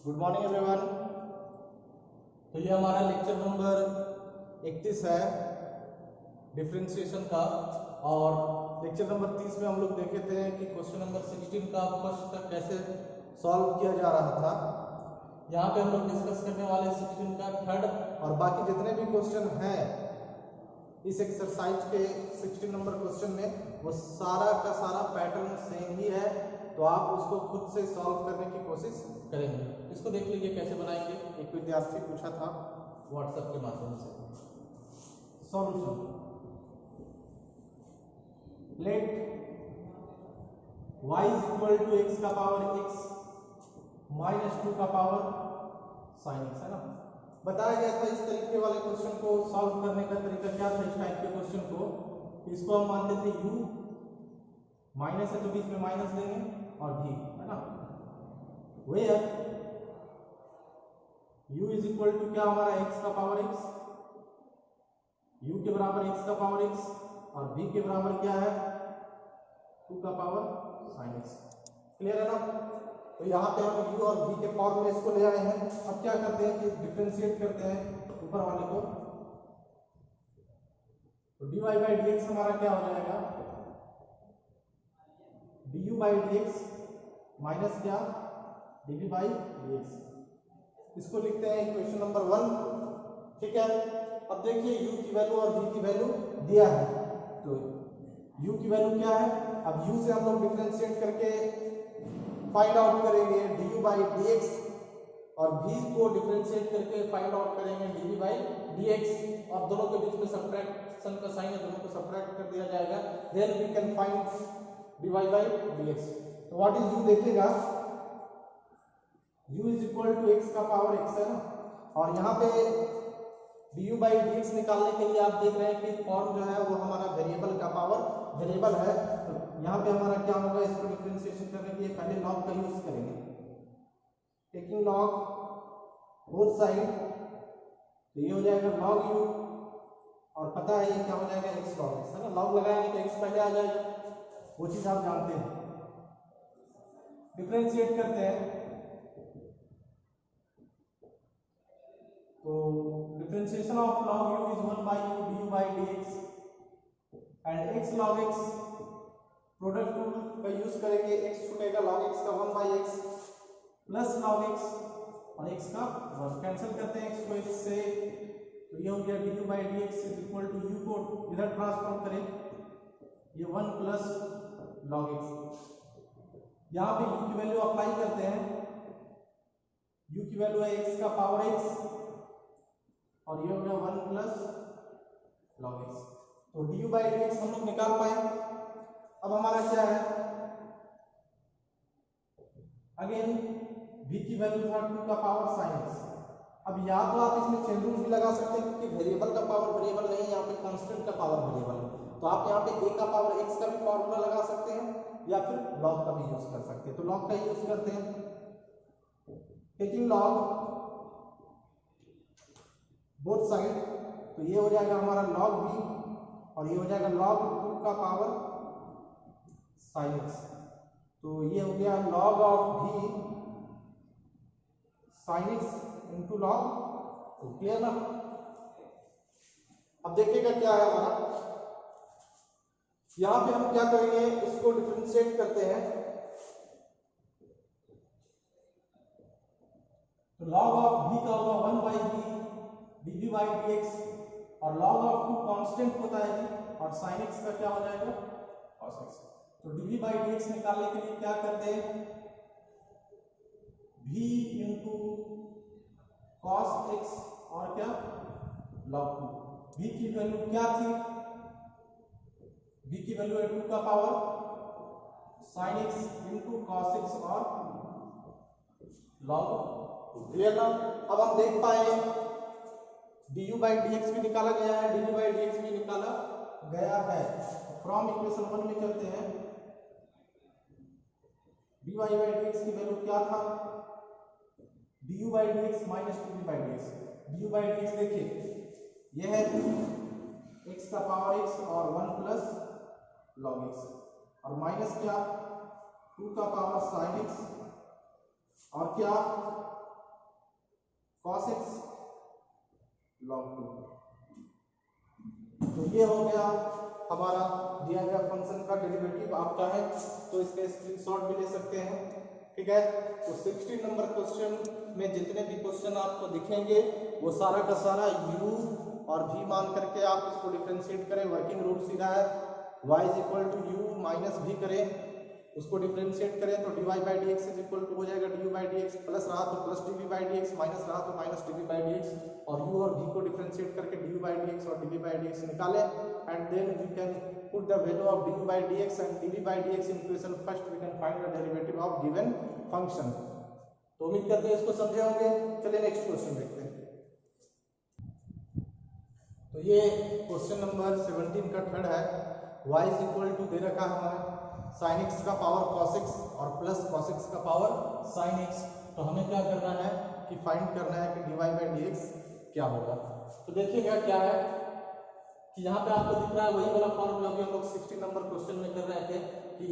Good morning everyone. तो ये हमारा लेक्चर नंबर 31 है डिफरेंशिएशन का। और लेक्चर नंबर 30 में हम लोग देखे थे कि क्वेश्चन नंबर 16 का फर्स्ट तक कैसे सॉल्व किया जा रहा था। यहाँ पे हम लोग डिस्कस करने वाले 16 का थर्ड और बाकी जितने भी क्वेश्चन हैं इस एक्सरसाइज के 16 नंबर क्वेश्चन में वो सारा का सारा पैटर्न सेम ही है, तो आप उसको खुद से सॉल्व करने की कोशिश करेंगे। इसको देख लीजिए कैसे बनाएंगे। एक विद्यार्थी पूछा था व्हाट्सएप के माध्यम से। Solution, let y is equal to x का पावर x माइनस 2 का पावर sin x, है ना। बताया गया था इस तरीके वाले क्वेश्चन को सॉल्व करने का तरीका क्या था। इस टाइप के क्वेश्चन को इसको हम मानते थे u माइनस है तो बीच में माइनस देंगे और v, है ना। Where u is equal to क्या हमारा x का पावर x, u के बराबर x का पावर x और v के बराबर क्या है 2 का पावर sin x। क्लियर है ना। तो यहाँ पे हम u और v के फॉर्म में इसको ले आए हैं। अब क्या करते हैं कि डिफरेंशिएट करते हैं ऊपर वाले को। तो dy बाई dx हमारा क्या हो जाएगा, du बाई dx माइनस क्या dv बाई dx। इसको लिखते हैं इक्वेशन नंबर 1, ठीक है। अब देखिए u की वैल्यू और v की वैल्यू दिया है, तो u की वैल्यू क्या है। अब u से हम लोग डिफरेंशिएट करके फाइंड आउट करेंगे du बाई dx और v को डिफरेंशिएट करके फाइंड आउट करेंगे dv बाई dx। और दोनों के बीच में सब्ट्रैक्शन का साइन है, दोनों को सब्ट्रैक्ट कर दिया जाएगा। Then we can find dy by dx। तो व्हाट इज u देखिएगा, u is equal to x का पावर x, है ना। और यहाँ पे du बाई dx निकालने के लिए आप देख रहे हैं कि फॉर्म जो है वो हमारा वेरिएबल का पावर वेरिएबल है। तो यहाँ पे हमारा क्या होगा, इसको डिफरेंशिएशन करने के लिए पहले लॉग का यूज करेंगे। टेकिंग लॉग बोथ साइड, तो ये हो जाएगा log u और पता है ये क्या हो जाएगा x log x, है ना। लॉग लगाएंगे तो x पहले आ जाएगा, वो चीज आप जानते हैं। डिफरेंशिएट करते हैं तो differentiation of log u is 1 by u du by dx and x log x product rule का यूज करेंगे। x छूटेगा log x का 1 by x plus log x और x का 1 कैंसिल करते हैं x को x से, तो ये हो गया du by dx is equal to u को इधर ट्रांसफॉर्म करें, ये 1 प्लस log x। यहाँ पे u की वैल्यू अप्लाई करते हैं, u की वैल्यू है x का पावर x और ये हो गया 1 प्लस log x। तो du बाई dx हम लोग निकाल पाए। अब हमारा क्या है, अगेन v की वैल्यू था 2 का पावर sin x। अब या तो आप इसमें चेन रूल भी लगा सकते हैं क्योंकि वेरिएबल का पावर वेरिएबल नहीं, यहाँ पे कांस्टेंट का पावर वेरिएबल है। तो आप यहाँ पे a का पावर x का भी फॉर्मूला लगा सकते हैं या फिर log का भी यूज कर सकते हैं। तो log का यूज करते हैं, टेकिंग log बोथ साइड, तो ये हो जाएगा हमारा log v और ये हो जाएगा log 2 का पावर sin x। तो ये हो गया log of v sin x into log, तो क्लियर ना। अब देखिएगा क्या है हमारा, यहां पे हम क्या करेंगे, इसको डिफरेंशिएट करते हैं। तो log ऑफ v का होगा 1 by v dv by dx और log ऑफ 2 कांस्टेंट होता है जी, और sin x का क्या हो जाएगा cos x। तो dv बाई dx निकालने के लिए क्या करते हैं, v इंटू cos x और क्या log 2। v की वैल्यू क्या थी, v की वैल्यू है 2 का power sin x into cos x और log 2। क्लियर ना। अब हम देख पाए du बाई dx भी निकाला गया है, dv बाई dx भी निकाला गया है। फ्रॉम इक्वेशन 1 में चलते हैं, dy बाई dx की वैल्यू क्या था, du by dx minus 2v by dx। du by dx देखिए यह है x का पावर x और 1 प्लस log x और माइनस क्या 2 का पावर sin x और क्या cos x log 2। तो ये हो गया हमारा दिया गया फंक्शन का डेरिवेटिव। आप चाहे तो इसके स्क्रीनशॉट भी ले सकते हैं, ठीक है। तो 16 नंबर क्वेश्चन में जितने भी क्वेश्चन आपको दिखेंगे वो सारा का सारा u और v मान करके आप इसको डिफरेंशिएट करें। वर्किंग रूल सीधा है, y is equal to u minus v करें, उसको डिफरेंशिएट करें तो dy by d x is equal to हो जाएगा du by d x, plus रहा तो plus dv by d x, minus रहा तो minus dv by d x, और u और v को डिफरेंशिएट करके du बाई डी एक्स और dv बाई डी एक्स निकालें, and then we can put the value of du by d x and dv by d x in equation first, we can find the derivative of given function. तो उम्मीद करते हैं इसको समझे होंगे। चलिए next question देखते हैं। तो ये क्वेश्चन नंबर 17 का थर्ड है। y इज इक्वल टू दे रखा है हमें sin x का पावर cos x और प्लस cos x का पावर sin x। तो हमें क्या करना है कि फाइंड करना है कि dy बाई dx क्या होगा। तो देखिएगा क्या है कि यहाँ पे आपको दिख रहा है वही वाला फॉर्मूला भी हम लोग 16 नंबर क्वेश्चन में कर रहे थे कि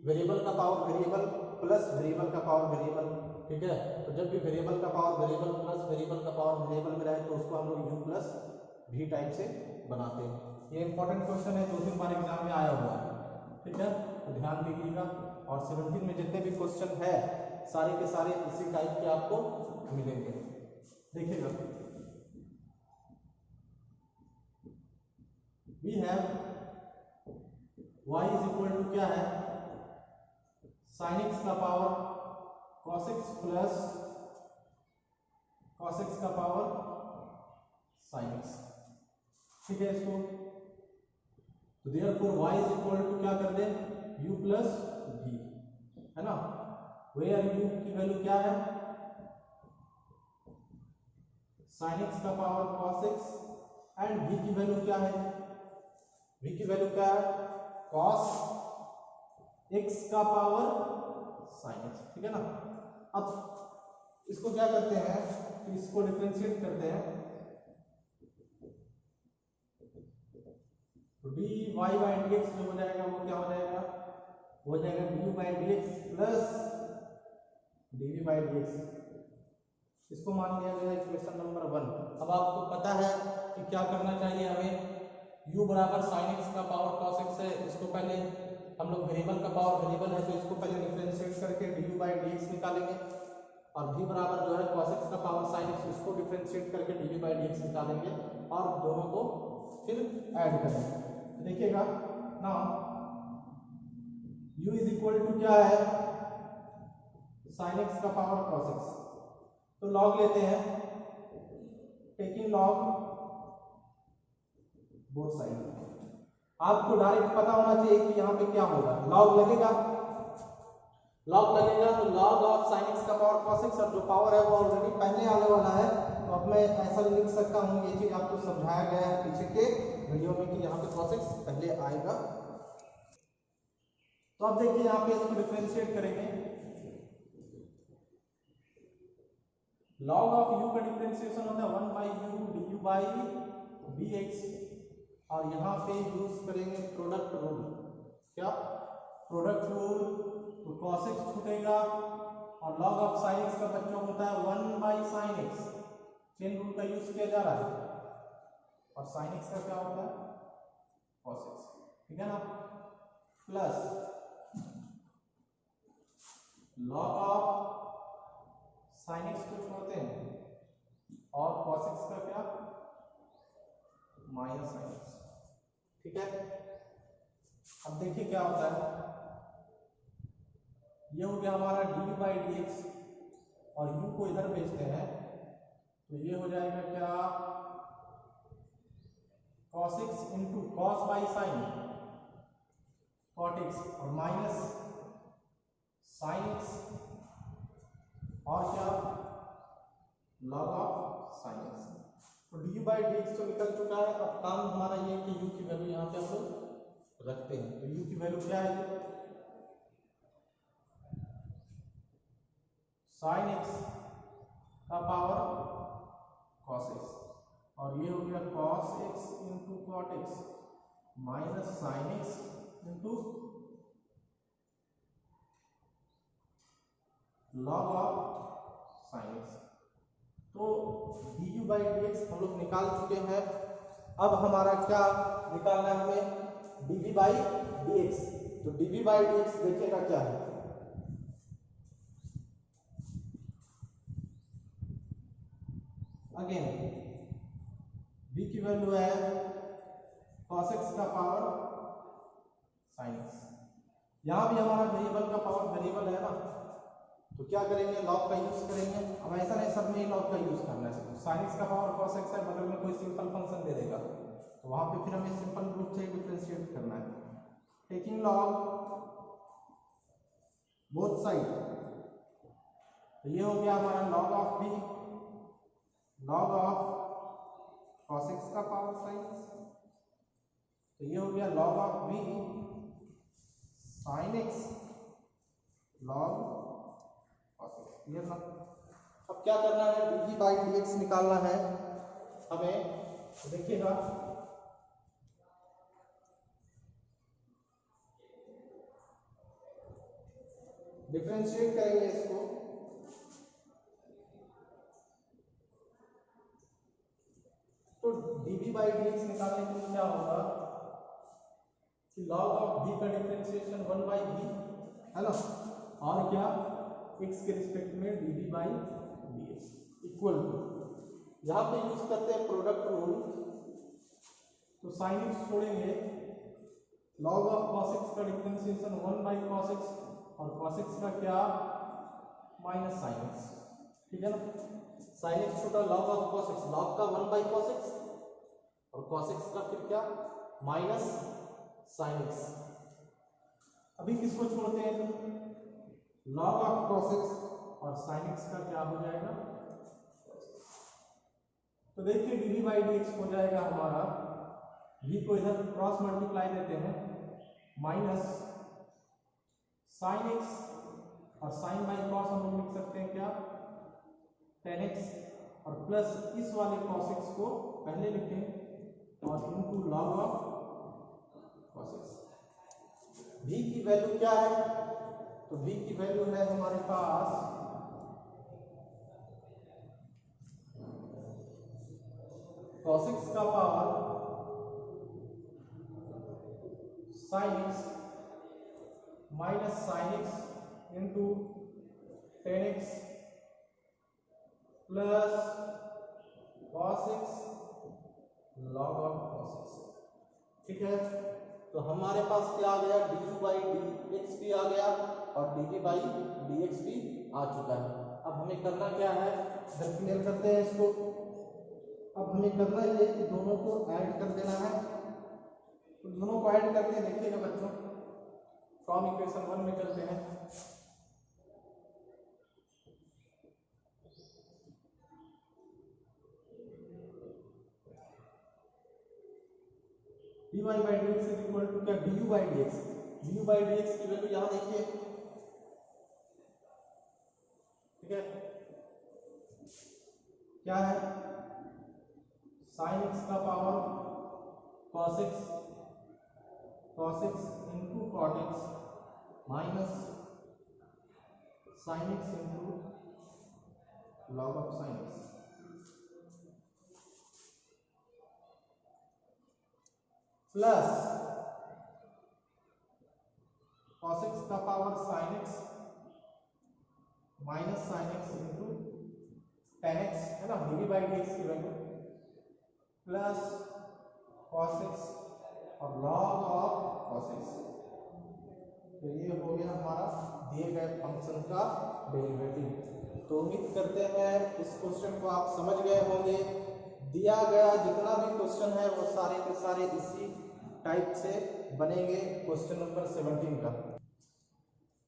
वेरिएबल का पावर वेरिएबल प्लस वेरिएबल का पावर वेरिएबल, ठीक है। तो जब भी वेरिएबल का पावर वेरिएबल प्लस वेरिएबल का पावर वेरिएबल में रहे तो उसको हम लोग u प्लस v टाइप से बनाते हैं। ये इंपॉर्टेंट क्वेश्चन है, 2-3 बार एग्जाम में आया हुआ है, ठीक है। तो ध्यान दीजिएगा। और 17 में जितने भी क्वेश्चन है सारे के सारे इसी टाइप के आपको मिलेंगे। देखिएगा, we have y is equal to क्या है sin x का power cos x plus cos x का पावर sin x, ठीक है। इसको तो therefore y is equal to क्या कर दे u प्लस v, है ना। वेयर u की वैल्यू क्या है sin x का power cos x and v की वैल्यू क्या है, v की वैल्यू क्या है cos x का पावर sin x, ठीक है ना। अब इसको क्या करते हैं कि इसको डिफरेंशिएट करते हैं तो dy बाई dx जो हो जाएगा वो क्या हो जाएगा, हो जाएगा du by dx plus dv by dx। इसको मान लिया गया इक्वेशन नंबर 1। अब आपको पता है कि क्या करना चाहिए हमें, u बराबर sin x का पावर cos x है, इसको पहले हम लोग वेरिएबल का पावर वेरिएबल है तो इसको पहले डिफरेंशिएट करके du बाई dx निकालेंगे, और v बराबर जो है cos x का पावर sin x, इसको डिफरेंशिएट करके dv बाई dx निकालेंगे और दोनों को फिर ऐड करेंगे। तो देखिएगा ना u इज इक्वल टू क्या है sin x का पावर cos x, तो लॉग लेते हैं, टेकिंग लॉग बोथ साइड। आपको डायरेक्ट पता होना चाहिए कि यहाँ पे क्या होगा, लॉग लगेगा, लॉग लगेगा तो लॉग ऑफ sin x का पावर cos x, और जो पावर है वो ऑलरेडी पहले आने वाला है। तो अब मैं ऐसा लिख सकता हूँ, ये चीज आपको समझाया गया है पीछे के वीडियो में कि यहाँ पे cos x पहले आएगा। तो अब देखिए यहाँ पे इसको डिफरेंशिएट करेंगे, लॉग ऑफ u का डिफरेंशिएशन होता है 1 by u du by dx, और यहाँ पे यूज करेंगे प्रोडक्ट रूल। क्या प्रोडक्ट रूल, तो cos x छूटेगा और log ऑफ sin x का बच्चा होता है 1 by sin x, chain rule का यूज किया जा रहा है, और sin x का क्या होता है cos x, ठीक है ना, plus log of sin x को छोड़ते हैं और cos x का क्या माइनस sin x, ठीक है। अब देखिए क्या होता है, ये हो गया हमारा du बाई dx, और u को इधर भेजते हैं तो ये हो जाएगा क्या cos x into cos by sin cot x, और माइनस sin x और क्या log ऑफ sin x। तो du बाई dx तो निकल चुका है। अब काम हमारा ये कि u की वैल्यू यहाँ पे हम लोग रखते हैं। तो u की वैल्यू क्या है sin x का पावर cos x, और ये हो गया cos x into cot x minus sin x into log of sin x। तो du बाई dx हम लोग निकाल चुके हैं। अब हमारा क्या निकालना है हमें, dv बाई dx। तो dv बाई dx देखिएगा क्या है, अगेन v की वैल्यू है cos x का पावर sin x। यहाँ भी हमारा वेरिएबल का पावर वेरिएबल है ना, तो क्या करेंगे, लॉग का यूज करेंगे। अब ऐसा नहीं सब में लॉग का यूज करना है, sin x का पावर cos x है, बगल में कोई सिंपल फंक्शन दे देगा तो वहां पे फिर हमें सिंपल रूप से डिफरेंशिएट करना है, टेकिंग लॉग बोथ साइड। तो ये हो गया हमारा log of v, log of cos x का पावर sin x। तो ये हो गया log of v sin x log cos x। Clear ना। अब क्या करना है, dv बाई dx निकालना है हमें। देखिएगा डिफरेंशिएट करेंगे इसको, तो dv बाई dx निकालने के लिए क्या होगा कि log ऑफ v का डिफरेंशिएशन 1 बाई v है ना, और क्या x के रिस्पेक्ट में dv by dx equal to, यहाँ पे यूज करते हैं प्रोडक्ट रूल। तो sin x छोड़ेंगे, log ऑफ cos x का डिफरेंशिएशन 1 बाई cos x और cos x का क्या माइनस sin x। ठीक है ना, sin x छोटा log of cos x, log का 1 बाई cos x और cos x का फिर क्या माइनस sin x। अभी किसको छोड़ते हैं, log ऑफ cos x और sin x का क्या हो जाएगा, तो देखिए dv बाई dx हो जाएगा हमारा, v को इधर क्रॉस मल्टीप्लाई देते हैं, माइनस sin x और sin बाई cos हम लोग लिख सकते हैं क्या tan x, और प्लस इस वाले cos x को पहले लिखें और into log of cos x। v की वैल्यू क्या है, तो v की वैल्यू है हमारे पास cos x का power sin x minus sin x into tan x plus cos x log of cos x। ठीक है, तो हमारे पास क्या आ गया, du बाई dx भी आ गया और dv बाई dx भी आ चुका है। अब हमें करना क्या है, इधर क्लियर करते हैं इसको। अब हमें करना ये कि दोनों को ऐड कर देना है, तो दोनों को ऐड करके देखिएगा बच्चों, फ्रॉम इक्वेशन 1 में चलते हैं। dy by dx is equal to क्या, du by dx। du by dx की वैल्यू यहां देखिए, ठीक है, क्या है, sin x का power cos x into cot x minus sin x into log of sin x plus cos x का power sin x minus sin x into tan x है ना, dv बाई dx की value plus cos x और log of cos x। तो ये हो गया हमारा दिए गए फंक्शन का डेरिवेटिव। तो उम्मीद करते हैं इस क्वेश्चन को आप समझ गए होंगे। दिया गया जितना भी क्वेश्चन है वो सारे के सारे इसी टाइप से बनेंगे। क्वेश्चन नंबर 17 का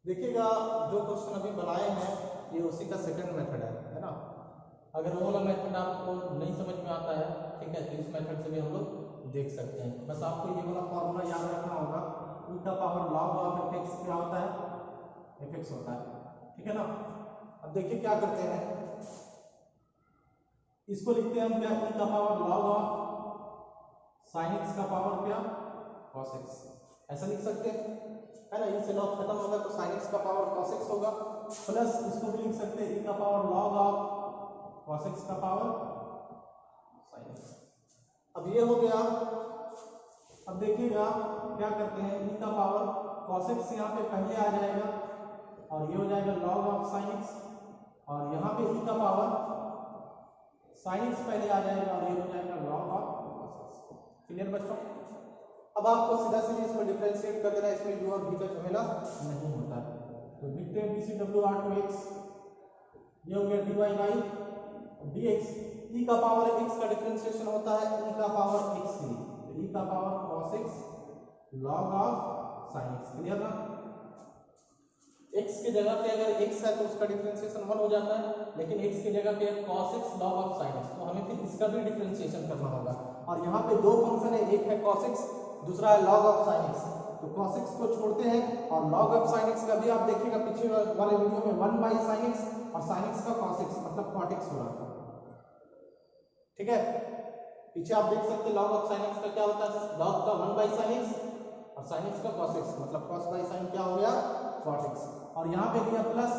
देखिएगा, जो क्वेश्चन अभी बनाए हैं ये उसी का सेकंड मेथड है ना। अगर वो वाला मेथड आपको नहीं समझ में आता है, ठीक है, तो इस मेथड से भी हम लोग देख सकते हैं। बस आपको ये वाला फॉर्मूला याद रखना होगा, e का पावर log ऑफ fx क्या होता है, fx होता है, ठीक है ना। अब देखिए क्या करते हैं, इसको लिखते हैं हम क्या, e का power log of sin x का पावर क्या cos x, ऐसा लिख सकते हैं है ना। इनसे log खत्म होगा तो sin x का पावर cos x होगा, प्लस इसको भी लिख सकते हैं e का power log of cos x का पावर sin x। अब ये हो गया। अब देखिएगा क्या करते हैं, e का पावर cos x यहाँ पे पहले आ जाएगा और ये हो जाएगा log ऑफ sin x, और यहाँ पे e का पावर sin x पहले आ जाएगा और ये हो जाएगा log of cos x। Clear बच्चों? अब आपको सीधा सीधा इसमें डिफरेंशिएट कर देना, इसमें u और v का झमेला नहीं होता है। तो लिखते हैं dCw/2x, ये हो गया dy बाई dx। e का पावर x का डिफरेंशिएशन होता है e का पावर x के लिए, तो e का power cos x log of sin x। Clear ना? x की जगह पे अगर x है तो उसका डिफरेंशिएशन 1 हो जाता है, लेकिन x की जगह पे cos x log of sin x, तो हमें फिर इसका भी डिफरेंशिएशन करना होगा। और यहाँ पे दो फंक्शन है, एक है cos x, दूसरा है log ऑफ sin x। तो cos x को छोड़ते हैं और log ऑफ sin x का भी आप देखिएगा पीछे वाले वीडियो में 1 बाई sin x और sin x का cos x मतलब cot x हो रहा था। ठीक है, पीछे आप देख सकते हैं log ऑफ sin x का क्या होता है, log का 1 बाई sin x और sin x का cos x मतलब cos बाई sin क्या हो गया, cot x। और यहाँ पे दिया प्लस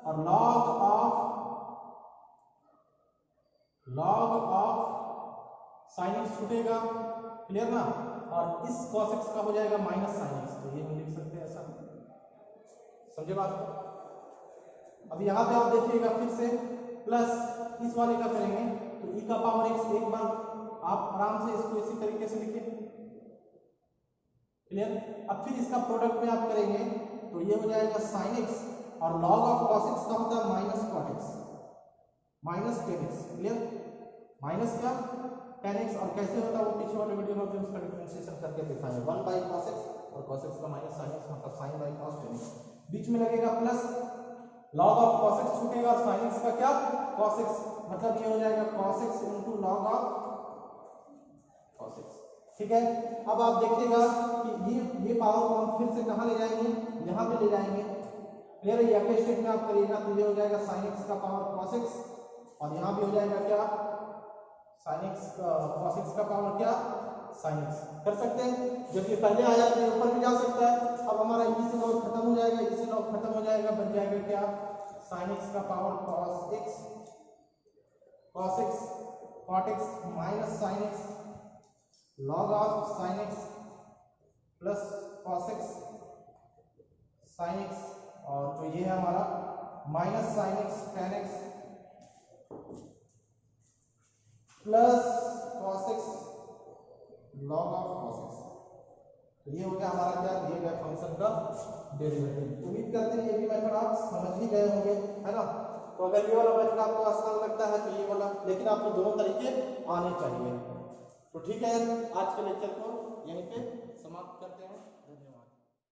और log ऑफ sin x छूटेगा। क्लियर ना? और इस cos x का हो जाएगा माइनस sin x, तो ये हम लिख सकते हैं ऐसा। समझे बात को? अब यहाँ पे आप देखिएगा फिर से प्लस इस वाले का करेंगे तो e का पावर x एक बार आप आराम से इसको इसी तरीके से लिखिए। क्लियर? अब फिर इसका प्रोडक्ट में आप करेंगे तो ये हो जाएगा sin x और log ऑफ cos x का होता है minus cot x minus tan x। Clear? Minus क्या, tan x, और कैसे होता है वो पीछे वाले वीडियो में भी उसका डिफरेंशिएशन करके दिखाएंगे। 1 बाई cos x और cos x का माइनस sin x मतलब sin by cos tan x। बीच में लगेगा plus, log of cos x छूटेगा और sin x का क्या, cos x, मतलब ये हो जाएगा cos x into log of cos x। ठीक है, अब आप देखिएगा कि ये पावर को हम फिर से कहाँ ले जाएंगे, यहाँ पे ले जाएंगे। क्लियर है? ये अगले स्टेप में आप करिएगा तो ये हो जाएगा sin x का पावर cos x और यहाँ भी हो जाएगा क्या, sin x का cos x का पावर क्या, sin x। कर सकते हैं, जब ये पहले आया तो ये ऊपर भी जा सकता है। अब हमारा e से log खत्म हो जाएगा, e से log खत्म हो जाएगा, बन जाएगा क्या, sin x का power cos x cot x minus sin x log of sin x plus cos x sin x, और जो ये है हमारा minus sin x tan x plus cos x log of cos x। तो ये हो गया हमारा क्या, दिए गए फंक्शन का डेरिवेटिव। उम्मीद करते हैं ये भी मेथड आप समझ ही गए होंगे, है ना? तो अगर ये वाला मेथड आपको आसान लगता है तो ये वाला, लेकिन आपको दोनों तरीके आने चाहिए। तो ठीक है, आज के लेक्चर को यहीं पे समाप्त करते हैं। धन्यवाद।